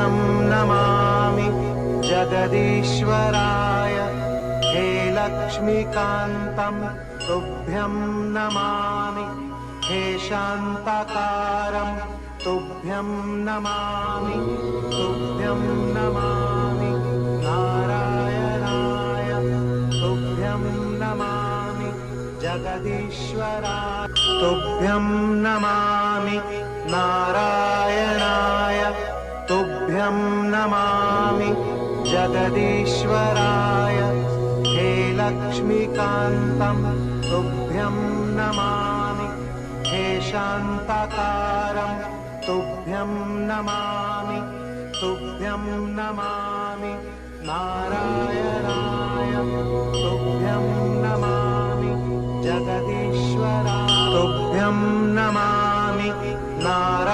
तुभ्यं नमामि जगदीश्वराय हे लक्ष्मीकान्तं तुभ्यं नमामि हे शान्ताकारं तुभ्यं नमामि तुभ्यं नमामि नारायणाय तुभ्यं नमामि जगदीश्वराय तुभ्यं नमामि नारायणाय तुभ्यं नमामि जगदीश्वराय हे लक्ष्मीकान्तं तुभ्यं नमामि हे शान्ताकारं तुभ्यं नमामि तुभ्यं नमामि नारायणाय तुभ्यं नमामि जगदीश्वराय तुभ्यं नमामि नारायणाय